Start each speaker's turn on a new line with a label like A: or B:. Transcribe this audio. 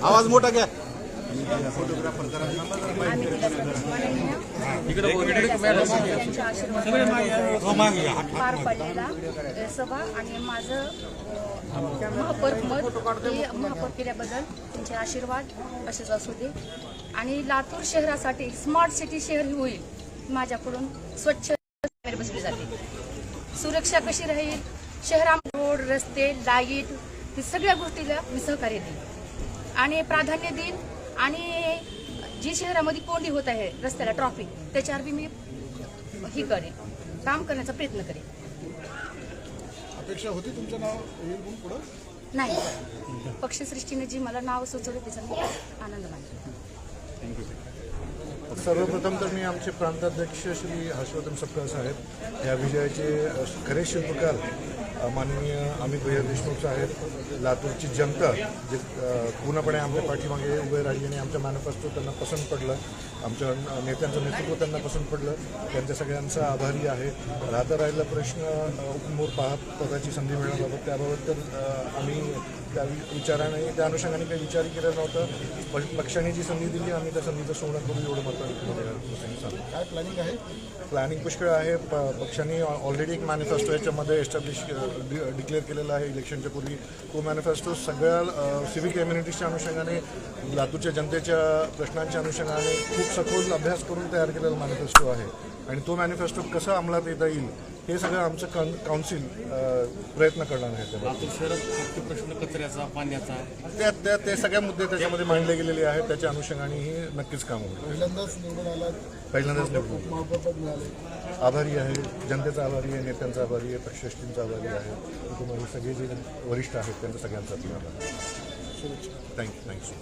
A: आवाज मोठा घ्या.
B: पार पडलेला सभा आणि माझं महापौर मत हे महापौर केल्याबद्दल तुमचे आशीर्वाद असेच असू दे. आणि लातूर शहरासाठी स्मार्ट सिटी शहर होईल माझ्याकडून. स्वच्छ बसली जाते, सुरक्षा कशी राहील, शहरात रोड रस्ते लाईट हे सगळ्या गोष्टीला मी सहकार्य देईन आणि प्राधान्य देईन. आणि जी शहरामध्ये कोंडी होत आहे रस्त्याला ट्रॉफिक त्याच्यावर बी मी ही करेन, काम करण्याचा प्रयत्न करेन.
A: अपेक्षा होती तुमचं नाव येईल म्हणून पुढं?
B: नाही, पक्षसृष्टीने जी मला नाव सुचवलं त्याचा मी आनंद मानतो.
C: सर्वप्रथम तर मी आमचे प्रांताध्यक्ष श्री हर्षवर्धन सपकाळ साहेब या विजयाचे खरे शिल्पकार माननीय अमित भैया देशमुख साहेब, लातूरची जनता जे पूर्णपणे आमच्या पाठीमागे उभे राहिली आणि आमच्या मॅनिफेस्टो त्यांना पसंत पडलं, आमच्या नेत्यांचं नेतृत्व त्यांना पसंत पडलं, त्यांच्या सगळ्यांचा आभारी आहे. राहिला प्रश्न उपमोर पदाची संधी मिळण्याबाबत, त्याबाबत तर आम्ही त्या विचाराने त्या अनुषंगाने काही विचारही केला नव्हता. पक्षाने जी संधी दिली आम्ही त्या संधीचं सोनं करू एवढं मात्र
A: काय प्लॅनिंग आहे?
C: प्लॅनिंग पुष्कळ आहे. पक्षाने ऑलरेडी एक मॅनिफेस्टो याच्यामध्ये एस्टॅब्लिश डिक्लेअर केलेला आहे इलेक्शनच्या पूर्वी. तो मॅनिफेस्टो सगळ्या सिव्हिक कम्युनिटीच्या अनुषंगाने, लातूरच्या जनतेच्या प्रश्नांच्या अनुषंगाने खूप सखोल अभ्यास करून तयार केलेला मॅनिफेस्टो आहे. आणि तो मॅनिफेस्टो कसा अंमलात येता येईल हे सगळं आमचं काउन्सिल प्रयत्न करणार आहे.
D: लातूर शहरात प्रश्न कचऱ्याचा, पाण्याचा,
C: ते सगळ्या मुद्दे त्याच्यामध्ये मांडले गेलेले आहेत. त्याच्या अनुषंगानेही नक्कीच काम होईल.
A: पहिल्यांदाच निवडून आला,
C: पहिल्यांदाच निवडून
A: महापौरपद मिळाले.
C: आभारी आहे, जनतेचा आभारी आहे, नेत्यांचा आभारी आहे, पक्षश्रेष्ठींचा आभारी आहे, कुटुंबातील सगळे जे वरिष्ठ आहेत त्यांचा सगळ्यांचा आभार. थँक्यू.